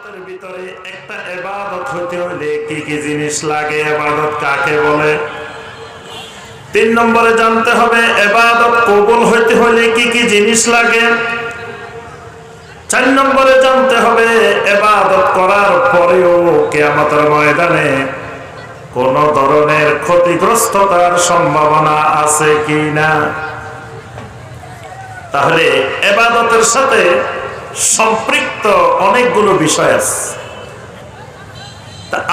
ইবাদতের ভিতরে একটা ইবাদত হতে হলে কি কি জিনিস লাগে, ইবাদত কাকে বলে। 3 নম্বরে জানতে হবে ইবাদত কবুল হতে হলে কি কি জিনিস লাগে। 4 নম্বরে জানতে হবে ইবাদত করার পরেও কিয়ামতের ময়দানে কোন ধরনের ক্ষতিগ্রস্ততার সম্ভাবনা আছে কিনা। তাহলে ইবাদতের সাথে সম্পৃক্ত অনেকগুলো বিষয় আছে।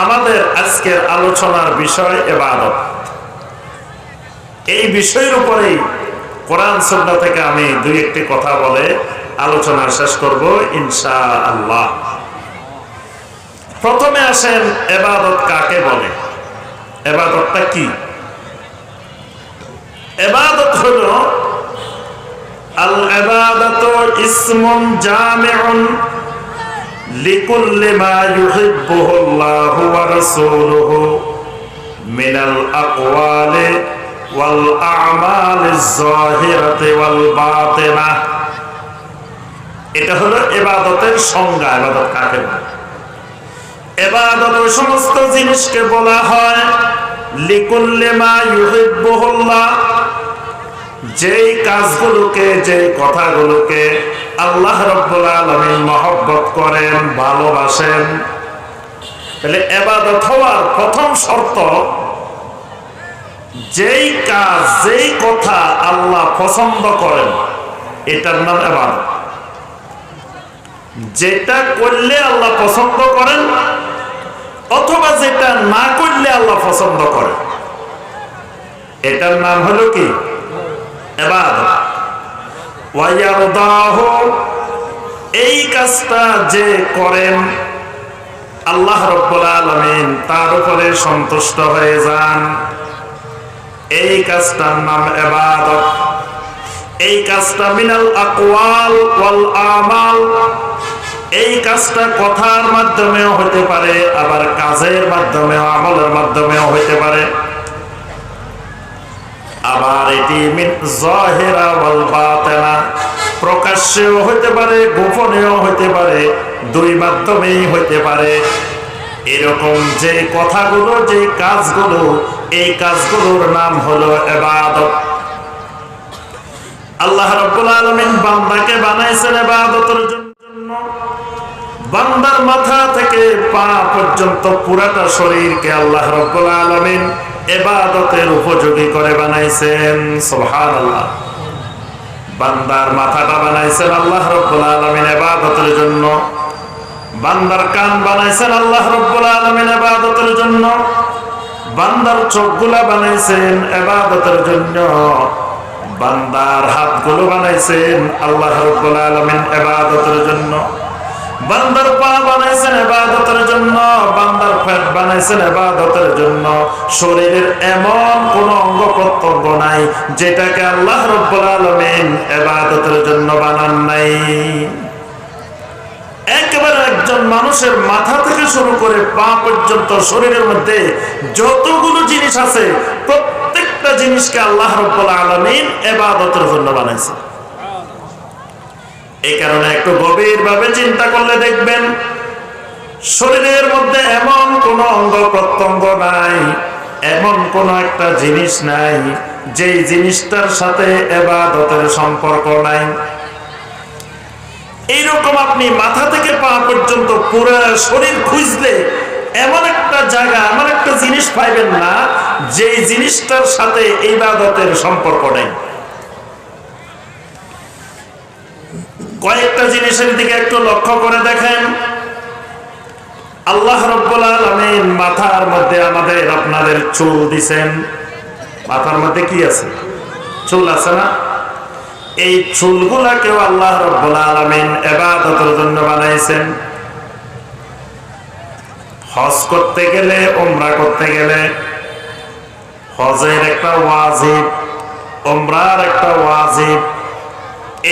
আমাদের আজকের আলোচনার বিষয় ইবাদত। এই বিষয়ের উপরেই কোরআন সুন্নাহ থেকে আমি 2-1টি কথা বলে আলোচনা শেষ করব ইনশাআল্লাহ। প্রথমে আসেন ইবাদত কাকে বলে, ইবাদতটা কি। ইবাদত হলো আল ইবাদাতু ইসমুন জামিউন লিকুল্লি মা ইউহিব্বুহু আল্লাহু ওয়া রাসূলুহু মিনাল আকওয়ালি ওয়াল আমালিজ যাহিরাতি ওয়াল বাতিনা। এটা হলো ইবাদতের সংজ্ঞা। ইবাদত কাকে বলে? ইবাদত ওই সমস্ত জিনিসকে বলা হয় লিকুল্লি মা ইউহিব্বুহুল্লাহ, যেই কাজগুলোকে, যে কথাগুলোকে আল্লাহ রাব্বুল আলামিন মহব্বত করেন, ভালোবাসেন। তাহলে ইবাদত হওয়ার প্রথম শর্ত, যেই কাজ, যেই কথা আল্লাহ পছন্দ করেন এটার নাম ইবাদত। যেটা করলে আল্লাহ পছন্দ করেন অথবা যেটা না করলে আল্লাহ পছন্দ করেন এটার নাম হলো কি? ইবাদত। ওয়া ইয়ারদাহু, এই কাজটা যে করেন আল্লাহ রাব্বুল আলামিন তার উপরে সন্তুষ্ট হয়ে যান, এই কাজটার নাম ইবাদত। এই কাজটা মিনাল আকওয়াল ওয়াল আমাল, এই কাজটা কথার মাধ্যমেও হতে পারে, আবার কাজের মাধ্যমেও, আমলের মাধ্যমেও হতে পারে। আবার এটি মিন যাহিরা ওয়াল বাতিনা, প্রকাশ্যেও হতে পারে, গোপনেও হতে পারে, 2 মাধ্যমেই হতে পারে। এরকম যে কথাগুলো, যে কাজগুলো, এই কাজগুলোর নাম হলো ইবাদত। আল্লাহ রাব্বুল আলামিন বান্দাকে বানাইছেন ইবাদতের জন্য। বান্দার মাথা থেকে পা পর্যন্ত পুরাটা শরীরকে আল্লাহ রাব্বুল আলামিন ইবাদতের উপযোগী করে বানাইছেন। সুবহানাল্লাহ। বান্দার মাথাটা বানাইছেন আল্লাহ রাব্বুল আলামিন ইবাদতের জন্য। বান্দার কান বানাইছেন আল্লাহ রাব্বুল আলামিন ইবাদতের জন্য। বান্দার চোখগুলা বানাইছেন ইবাদতের জন্য। বান্দার হাতগুলো বানাইছেন আল্লাহ রাব্বুল আলামিন ইবাদতের জন্য। বান্দার পা বানাইছেন ইবাদতের জন্য। বান্দার পেট বানাইছেন ইবাদতের জন্য। শরীরের এমন কোন অঙ্গ প্রত্যঙ্গ নাই যেটাকে আল্লাহ রাব্বুল আলামিন ইবাদতের জন্য বানান নাই। একেবারে একজন মানুষের মাথা থেকে শুরু করে পা পর্যন্ত শরীরের মধ্যে যতগুলো জিনিস আছে প্রত্যেকটা জিনিসকে আল্লাহ রাব্বুল আলামিন ইবাদতের জন্য বানাইছে। এই কারণে একটু গভীরভাবে চিন্তা করলে দেখবেন শরীরের মধ্যে এমন কোন অঙ্গ প্রত্যঙ্গ নাই, এমন কোন একটা জিনিস নাই যেই জিনিসটার সাথে ইবাদতের সম্পর্ক নাই। এইরকম আপনি মাথা থেকে পা পর্যন্ত পুরো শরীর খুঁজলে এমন একটা জায়গা, এমন একটা জিনিস পাইবেন না যেই জিনিসটার সাথে ইবাদতের সম্পর্ক নেই। কয়েকটা জিনিসের দিকে একটু লক্ষ্য করে দেখেন। আল্লাহ রাব্বুল আলামিন মাথার মধ্যে আমাদের আপনাদের চুল দিবেন। মাথার মধ্যে কি আছে? চুল আছে না? এই চুলগুলাকেও আল্লাহ রাব্বুল আলামিন ইবাদতের জন্য বানাইছেন। হজ করতে গেলে, উমরা করতে গেলে হজের একটা ওয়াজিব, উমরার একটা ওয়াজিব।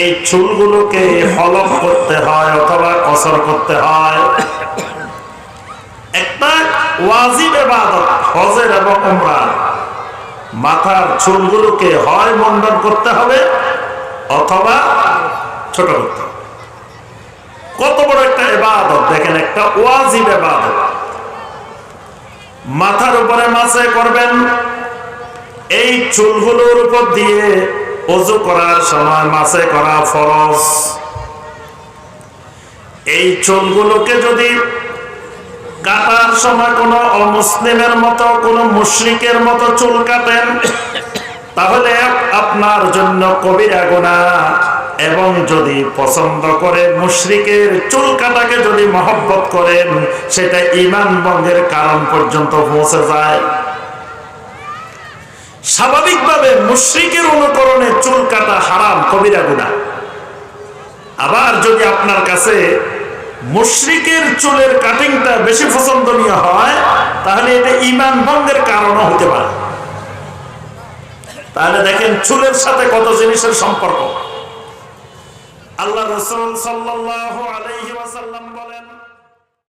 এই চুলগুলোকে হলক করতে হয় অথবা কসর করতে হয়। একটা ওয়াজিব ইবাদত হজের এবং উমরার। মাথার চুলগুলোকে হয় মুন্ডন করতে হবে অথবা ছোট করতে হবে। কত বড় একটা ইবাদত দেখেন, একটা ওয়াজিব ইবাদত। মাথার উপরে মাসে করবেন, এই চুলগুলোর উপর দিয়ে ওযু করার সময় মাসে করা ফরজ। এই চুলগুলোকে যদি কাটার সময় কোনো অমুসলিমের মতো, কোনো মুশরিকের মতো চুল কাটেন, তাহলে আপনার জন্য কবিরা গুনাহ। এবং যদি পছন্দ করে মুশরিকের চুল কাটাকে যদি মহব্বত করেন, সেটা ঈমান ভঙ্গের কারণ পর্যন্ত পৌঁছে যায়। স্বাভাবিকভাবে মুশরিকের অনুকরণে চুল কাটা হারাম, কবিরা গুনাহ। আবার যদি আপনার কাছে মুশরিকের চুলের কাটিংটা বেশি পছন্দনীয় হয়, তাহলে এটা ঈমান ভঙ্গের কারণও হতে পারে। তাহলে দেখেন চুলের সাথে কত জিনিসের সম্পর্ক। আল্লাহ রাসূল সাল্লাল্লাহু আলাইহি ওয়াসাল্লাম বলেন,